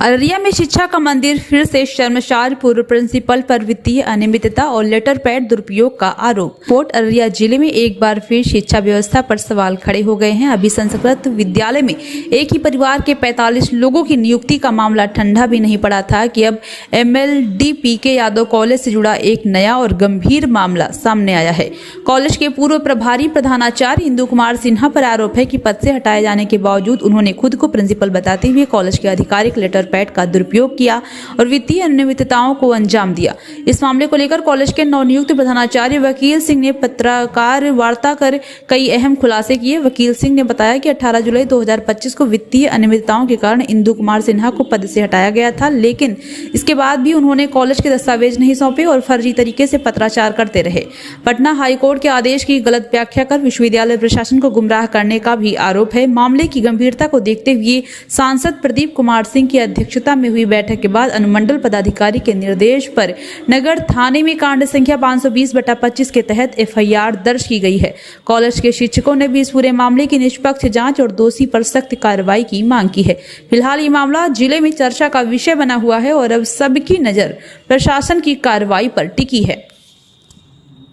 अररिया में शिक्षा का मंदिर फिर से शर्मसार, पूर्व प्रिंसिपल पर वित्तीय अनियमितता और लेटर पैड दुरुपयोग का आरोप। पोर्ट अररिया जिले में एक बार फिर शिक्षा व्यवस्था पर सवाल खड़े हो गए हैं। अभी संस्कृत विद्यालय में एक ही परिवार के 45 लोगों की नियुक्ति का मामला ठंडा भी नहीं पड़ा था कि अब MLD PK यादव कॉलेज से जुड़ा एक नया और गंभीर मामला सामने आया है। कॉलेज के पूर्व प्रभारी प्रधानाचार्य इंदु कुमार सिन्हा पर आरोप है कि पद से हटाए जाने के बावजूद उन्होंने खुद को प्रिंसिपल बताते हुए कॉलेज के आधिकारिक लेटर पैड का दुरुपयोग किया और वित्तीय अनियमितताओं को अंजाम दिया। इस मामले को लेकर कॉलेज के नवनियुक्त प्रधानाचार्य वकील सिंह ने पत्रकार वार्ता कर कई अहम खुलासे किए। वकील सिंह ने बताया कि 18 जुलाई 2025 को वित्तीय अनियमितताओं के कारण इंदु कुमार सिन्हा को पद से हटाया गया था, लेकिन इसके बाद भी उन्होंने कॉलेज के दस्तावेज नहीं सौंपे और फर्जी तरीके से पत्राचार करते रहे। पटना हाईकोर्ट के आदेश की गलत व्याख्या कर विश्वविद्यालय प्रशासन को गुमराह करने का भी आरोप है। मामले की गंभीरता को देखते हुए सांसद प्रदीप कुमार सिंह की अध्यक्षता में हुई बैठक के बाद अनुमंडल पदाधिकारी के निर्देश पर नगर थाने में कांड संख्या 520/25 के तहत FIR दर्ज की गई है। कॉलेज के शिक्षकों ने भी इस पूरे मामले की निष्पक्ष जांच और दोषी पर सख्त कार्रवाई की मांग की है। फिलहाल ये मामला जिले में चर्चा का विषय बना हुआ है और अब सबकी नजर प्रशासन की कार्रवाई पर टिकी है।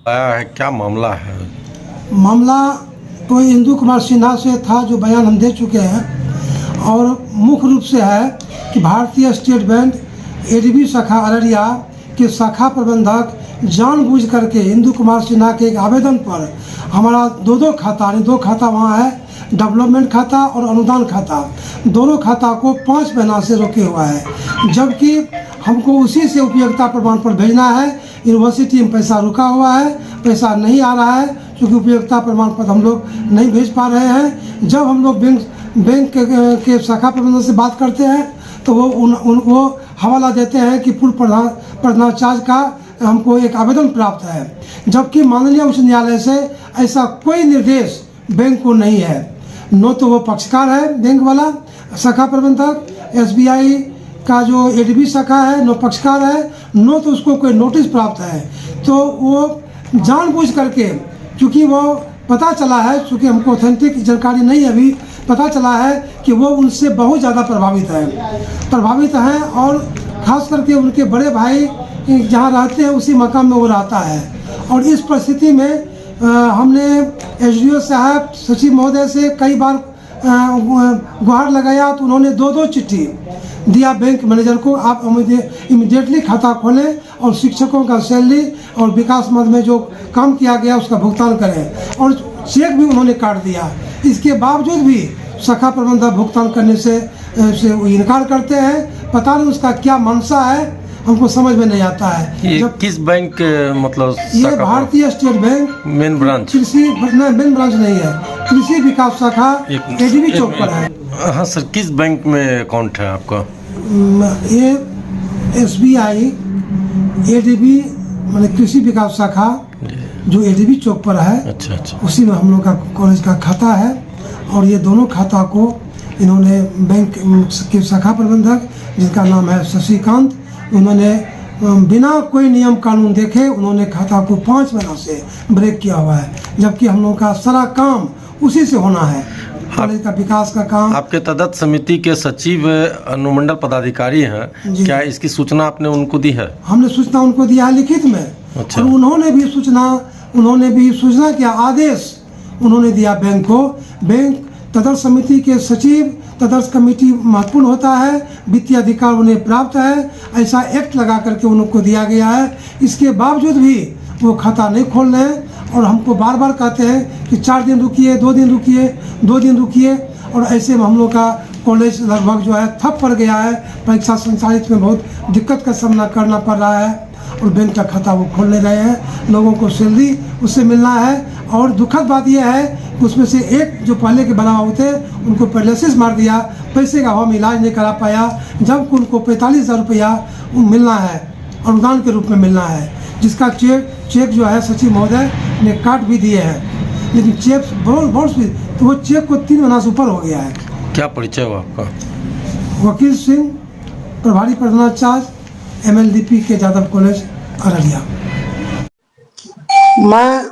क्या मामला है? मामला तो इंदु कुमार सिन्हा से था, जो बयान हम दे चुके हैं, और मुख्य रूप से है कि भारतीय स्टेट बैंक ADB शाखा अररिया के शाखा प्रबंधक जानबूझ करके इंदु कुमार सिन्हा के एक आवेदन पर हमारा दो खाता वहाँ है, डेवलपमेंट खाता और अनुदान खाता, दोनों खाता को 5 महीना से रोके हुआ है। जबकि हमको उसी से उपयोगिता प्रमाण पत्र भेजना है। यूनिवर्सिटी में पैसा रुका हुआ है, पैसा नहीं आ रहा है क्योंकि उपयोगिता प्रमाण पत्र हम लोग नहीं भेज पा रहे हैं। जब हम लोग बैंक के शाखा प्रबंधक से बात करते हैं तो वो हवाला देते हैं कि पूर्व प्रधानाचार्य का हमको एक आवेदन प्राप्त है, जबकि माननीय उच्च न्यायालय से ऐसा कोई निर्देश बैंक को नहीं है। न तो वो पक्षकार है बैंक वाला शाखा प्रबंधक, SBI का जो ADB शाखा है न पक्षकार है, न तो उसको कोई नोटिस प्राप्त है। तो वो जानबूझ करके, क्योंकि वो पता चला है, चूँकि हमको ऑथेंटिक जानकारी नहीं है, अभी पता चला है कि वो उनसे बहुत ज़्यादा प्रभावित हैं और ख़ास करके उनके बड़े भाई जहाँ रहते हैं उसी मकाम में वो रहता है। और इस परिस्थिति में हमने SDO साहब, सचिव महोदय से कई बार गुहार लगाया, तो उन्होंने 2 चिट्ठी दिया बैंक मैनेजर को, आप इमीडिएटली खाता खोलें और शिक्षकों का सैलरी और विकास मद में जो काम किया गया उसका भुगतान करें, और चेक भी उन्होंने काट दिया। इसके बावजूद भी शाखा प्रबंधक भुगतान करने से इनकार करते हैं। पता नहीं उसका क्या मंशा है, हमको समझ में नहीं आता है। ये किस बैंक मतलब? ये भारतीय स्टेट बैंक मेन ब्रांच, कृषि मेन ब्रांच नहीं है, कृषि विकास शाखा ADB चौक पर है। हाँ सर, किस बैंक में अकाउंट है आपका? ये SBI ADB माने कृषि विकास शाखा जो ADB चौक पर है। अच्छा। उसी में हम लोग का कॉलेज का खाता है, और ये दोनों खाता को इन्होंने बैंक के शाखा प्रबंधक, जिनका नाम है शशिकांत, उन्होंने बिना कोई नियम कानून देखे उन्होंने खाता को 5 महीना से ब्रेक किया हुआ है, जबकि हम लोग का सारा काम उसी से होना है, कॉलेज का विकास का काम। आपके तदत समिति के सचिव अनुमंडल पदाधिकारी हैं, क्या इसकी सूचना आपने उनको दी है? हमने सूचना उनको दिया है लिखित में। अच्छा। और उन्होंने भी सूचना किया, आदेश उन्होंने दिया बैंक को। बैंक तदर्थ समिति के सचिव, तदर्थ कमेटी महत्वपूर्ण होता है, वित्तीय अधिकार उन्हें प्राप्त है, ऐसा एक्ट लगा करके उनको दिया गया है। इसके बावजूद भी वो खाता नहीं खोल रहे हैं और हमको बार बार कहते हैं कि 4 दिन रुकिए, 2 दिन रुकिए, और ऐसे में हम लोग का कॉलेज लगभग जो है ठप पड़ गया है। परीक्षा संचालित में बहुत दिक्कत का सामना करना पड़ रहा है, और बैंक का खाता वो खोल नहीं रहे हैं। लोगों को सैलरी उससे मिलना है, और दुखद बात यह है कि उसमें से एक जो पहले के बना हुए थे उनको पैरालिसिस मार दिया, पैसे का हम इलाज नहीं करा पाया, जबकि उनको 45,000 रुपया मिलना है, अनुदान के रूप में मिलना है, जिसका चेक जो है सचिव महोदय ने काट भी दिए हैं, लेकिन चेक बहुत तो वो चेक को 3 महीना से ऊपर हो गया है। क्या परिचय हुआ आपका? वकील सिंह, प्रभारी प्रधानाचार्य MLD PK Yadav college Araria. मैं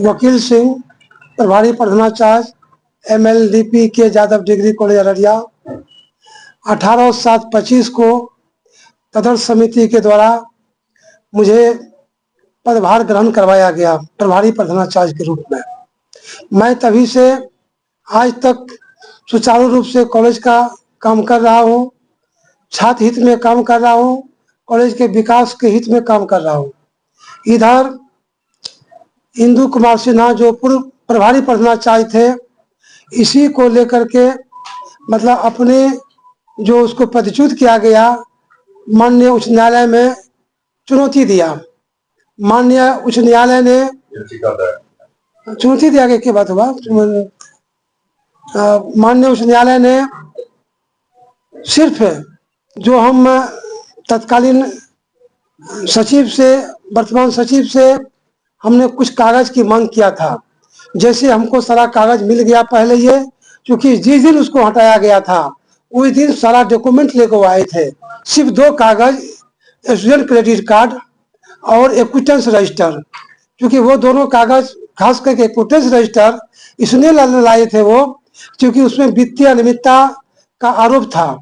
वकील सिंह, प्रभारी प्रधानाचार्य MLD PK Yadav degree college Araria. 18/7/25 को तदर्थ समिति के द्वारा मुझे पदभार ग्रहण करवाया गया प्रभारी प्रधानाचार्य के रूप में। मैं तभी से आज तक सुचारू रूप से कॉलेज का काम कर रहा हूँ, छात्र हित में काम कर रहा हूँ, कॉलेज के विकास के हित में काम कर रहा हूँ। इधर इंदु कुमार सिन्हा जो पूर्व प्रभारी प्रधानाचार्य थे, इसी को लेकर के मतलब अपने जो उसको पदच्युत किया गया, माननीय उच्च न्यायालय में चुनौती दिया। माननीय उच्च न्यायालय ने चुनौती दिया के बात हुआ। माननीय उच्च न्यायालय ने सिर्फ जो हम तत्कालीन सचिव से, वर्तमान सचिव से हमने कुछ कागज की मांग किया था, जैसे हमको सारा कागज मिल गया पहले ये, क्योंकि जिस दिन उसको हटाया गया था उस दिन सारा डॉक्यूमेंट लेकर आए थे। सिर्फ 2 कागज, स्टूडेंट क्रेडिट कार्ड और एक्विटेंस रजिस्टर, क्योंकि वो दोनों कागज, खास करके एक्विटेंस रजिस्टर इसने लाए थे वो, क्योंकि उसमें वित्तीय अनियमितता का आरोप था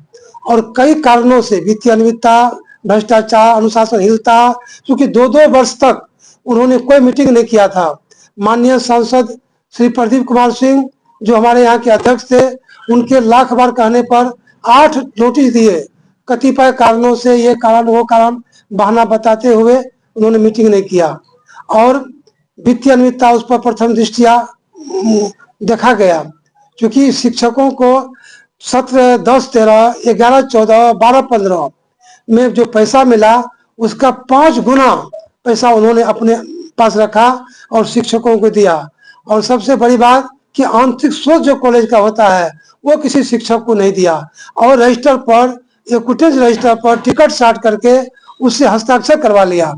और कई कारणों से वित्तीय अनियमितता, भ्रष्टाचार, अनुशासनहीनता, क्योंकि 2-2 वर्ष तक उन्होंने कोई मीटिंग नहीं किया था। माननीय सांसद श्री प्रदीप कुमार सिंह जो हमारे यहाँ के अध्यक्ष थे, उनके लाख बार कहने पर 8 नोटिस दिए, कतिपय कारणों से ये कारण वो कारण बहाना बताते हुए उन्होंने मीटिंग नहीं किया। और वित्तीय अनियमितता उस पर प्रथम दृष्टिया देखा गया, क्योंकि शिक्षकों को सत्र 10, 13, 11, 14, 12, 15 में जो पैसा मिला उसका 5 गुना पैसा उन्होंने अपने पास रखा और शिक्षकों को दिया। और सबसे बड़ी बात कि आंतरिक शोध जो कॉलेज का होता है वो किसी शिक्षक को नहीं दिया, और रजिस्टर पर, एक्विटेंस रजिस्टर पर टिकट साट करके उससे हस्ताक्षर करवा लिया।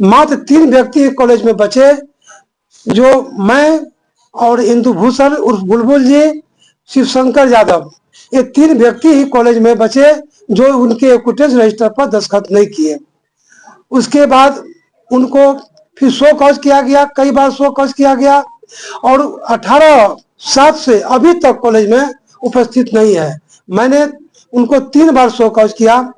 मात्र 3 व्यक्ति कॉलेज में बचे, जो मैं और इंदु भूषण उर्फ बुलबुल जी, शिवशंकर यादव, ये 3 व्यक्ति ही कॉलेज में बचे जो उनके एक्विटेंस रजिस्टर पर दस्तखत नहीं किए। उसके बाद उनको फिर शो कॉज किया गया, कई बार शो कॉज किया गया, और 18/7 से अभी तक कॉलेज में उपस्थित नहीं है। मैंने उनको 3 बार शो कॉज किया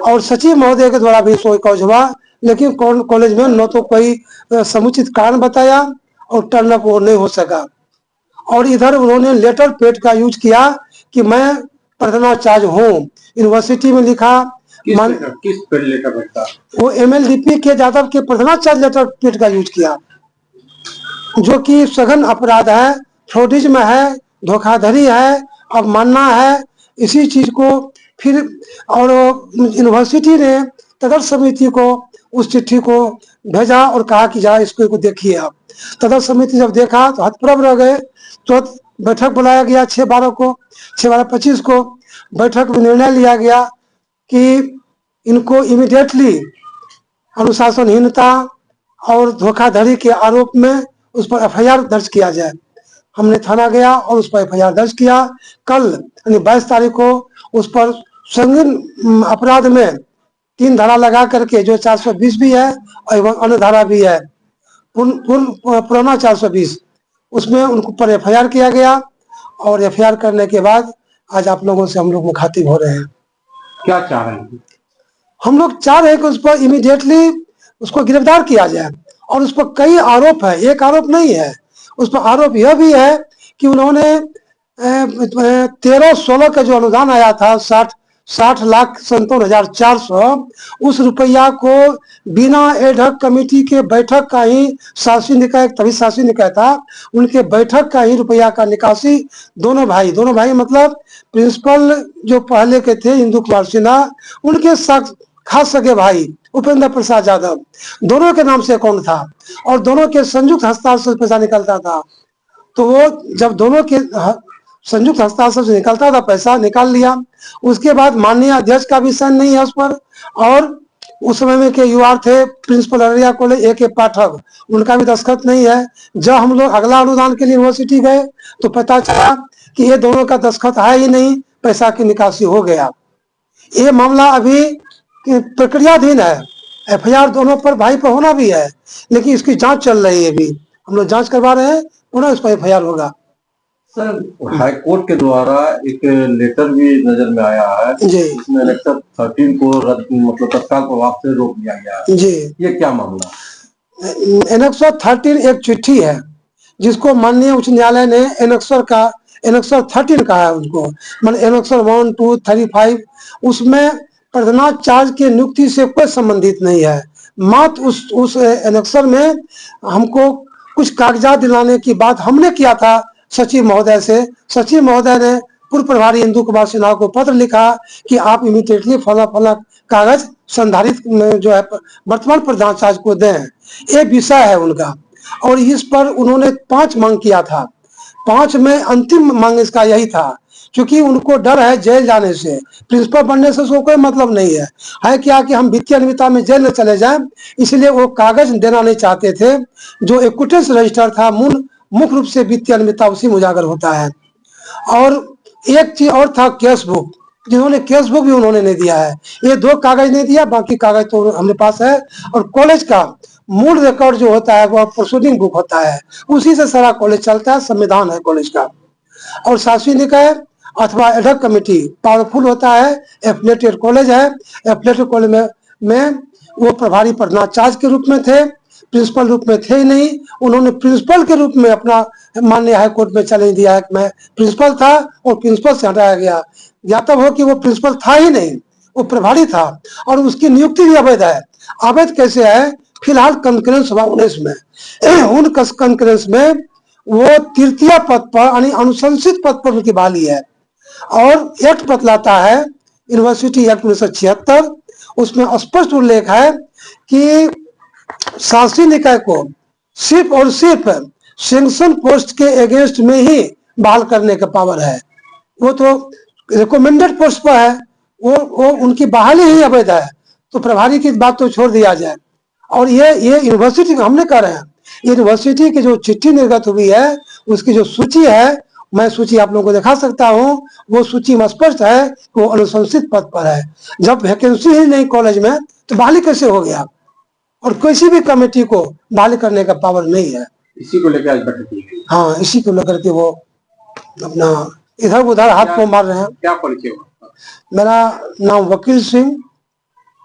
और सचिव महोदय के द्वारा भी शो कॉज हुआ, लेकिन कॉलेज में न तो कोई समुचित कारण बताया और टर्न अप वो नहीं हो सका। और इधर उन्होंने लेटर पैड का यूज किया कि मैं प्रधानाचार्य हूँ, यूनिवर्सिटी में लिखा। किस पर लेटर पैड था? वो MLDP के यादव के प्रधानाचार्य लेटर पैड का यूज किया, जो कि सघन अपराध है, फ्रॉडिज्म है, धोखाधड़ी है, अवमानना है। इसी चीज को फिर और यूनिवर्सिटी ने तदर्थ समिति को उस चिट्ठी को भेजा और कहा कि जा इसको देखिए आप। तदर्थ समिति जब देखा तो हतप्रभ रह गए। तो बैठक बुलाया गया 6/12 को, 6/12/25 को बैठक में निर्णय लिया गया कि इनको इमीडिएटली अनुशासनहीनता और धोखाधड़ी के आरोप में उस पर FIR दर्ज किया जाए। हमने थाना गया और उस पर FIR दर्ज किया। कल यानी 22 तारीख को उस पर संगीन अपराध में 3 धारा लगा करके, जो 420 भी है और अन्य धारा भी है, पुराना 420, उसमें उनको पर FIR किया गया। और FIR करने के बाद आज आप लोगों से हम लोग मुखातिब हो रहे हैं। क्या चाह रहे हैं? हम लोग चाह रहे हैं कि उस पर इमीडिएटली उसको गिरफ्तार किया जाए। और उस पर कई आरोप है, एक आरोप नहीं है। उस पर आरोप यह भी है कि उन्होंने 13-16 का जो अनुदान आया था 60,57,400, उस रुपया को बिना एडहॉक कमेटी के बैठक का ही शासी निकाय, तभी शासी निकाय था, उनके बैठक का ही रुपया का निकासी दोनों भाई मतलब प्रिंसिपल जो पहले के थे इंदु कुमार सिन्हा, उनके खास सगे भाई उपेंद्र प्रसाद यादव, दोनों के नाम से अकाउंट था और दोनों के संयुक्त हस्ताक्षर से पैसा निकलता था। तो वो जब दोनों के संयुक्त हस्ताक्षर से निकलता था, पैसा निकाल लिया। उसके बाद माननीय अध्यक्ष का भी साइन नहीं है उस पर, और उस समय में के UR थे प्रिंसिपल अररिया कॉलेज AK पाठक, उनका भी दस्तखत नहीं है। जब हम लोग अगला अनुदान के लिए यूनिवर्सिटी गए तो पता चला कि ये दोनों का दस्तखत है ही नहीं, पैसा की निकासी हो गया। ये मामला अभी प्रक्रियाधीन है, FIR दोनों पर, भाई पर होना भी है, लेकिन इसकी जांच चल रही है। अभी हम लोग जांच करवा रहे हैं, पुनः इस पर FIR होगा। सर हाई कोर्ट के द्वारा एक लेटर भी नजर में आया है जी जिसमें एनेक्सर 13 को रद्द मतलब तत्काल प्रभाव से रोक दिया गया है। जी। ये क्या मामला? एनेक्सर 13 एक चिट्ठी है जिसको माननीय उच्च न्यायालय ने एनेक्सर 13 कहा है उनको, मान एनेक्सर 1, 2, 3, 5 उसमें प्रधानाचार्य की नियुक्ति से कोई संबंधित नहीं है। मात्र उस एनेक्सर में हमको कुछ कागजात दिलाने की बात हमने किया था सचिव महोदय से। सचिव महोदय ने पूर्व प्रभारी इंदु कुमार सिन्हा को पत्र लिखा कि आप इमीडिएटली फला कागज संधारित में जो है वर्तमान प्रधानाचार्य को दें। ये विषय है उनका और इस पर उन्होंने 5 मांग किया था। 5 में अंतिम मांग इसका यही था, क्योंकि उनको डर है जेल जाने से। प्रिंसिपल बनने से उसको कोई मतलब नहीं है क्या कि हम वित्तीय अनियमितता में जेल न चले जाएं, इसलिए वो कागज देना नहीं चाहते थे। जो एक्विटेंस रजिस्टर था मुख्य रूप से वित्तीय अनियमितता उसी में उजागर होता है। और एक चीज और था केस बुक, जिन्होंने केस बुक भी उन्होंने नहीं दिया है। ये 2 कागज नहीं दिया, बाकी कागज तो हमारे पास है। और कॉलेज का मूल रिकॉर्ड जो होता है वो प्रोसीडिंग बुक होता है, उसी से सारा कॉलेज चलता है, संविधान है कॉलेज का। और शासकीय निकाय अथवा एडहॉक कमेटी पावरफुल होता है। एफिलिएटेड कॉलेज है। एफिलिएटेड कॉलेज में वो प्रभारी प्रधानाचार्य के रूप में थे, प्रिंसिपल रूप में थे ही नहीं। उन्होंने प्रिंसिपल के रूप में अपना माननीय हाईकोर्ट में चैलेंज दिया है कि मैं प्रिंसिपल था और प्रिंसिपल से हटाया गया। ज्ञातव्य हो कि वो प्रिंसिपल था ही नहीं, वो प्रभारी था और उसकी नियुक्ति भी अवैध है। अवैध कैसे है? फिलहाल कंकरेंस हुआ 19 में उन कंकरेंस में वो तृतीय पद पर यानी अनुशंसित पद पर उनकी बहाली है। और एक्ट बतलाता है यूनिवर्सिटी एक्ट 1976, उसमें स्पष्ट उल्लेख है कि शासकीय निकाय को सिर्फ और सिर्फ सैंक्शन पोस्ट के अगेंस्ट में ही बहाल करने का पावर है। वो तो रिकमेंडेड पोस्ट पर है, वो उनकी बहाली ही अवैध है। तो प्रभारी की बात तो छोड़ दिया जाए। और ये यूनिवर्सिटी हमने कह रहे हैं, यूनिवर्सिटी की जो चिट्ठी निर्गत हुई है उसकी जो सूची है, मैं सूची आप लोगों को दिखा सकता हूं। वो सूची में स्पष्ट है कि वो अनुशंसित पद पर है। जब वैकेंसी ही नहीं कॉलेज में तो बहाली कैसे हो गया? और किसी भी कमेटी को बहाल करने का पावर नहीं है। इसी को लेकर आज बैठक की गई। हाँ, इसी को लेकर के वो अपना इधर उधर हाथ को मार रहे हैं। क्या परिचय हुआ? मेरा नाम वकील सिंह,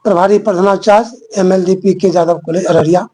प्रभारी प्रधानाचार्य MLDP के यादव कॉलेज अररिया।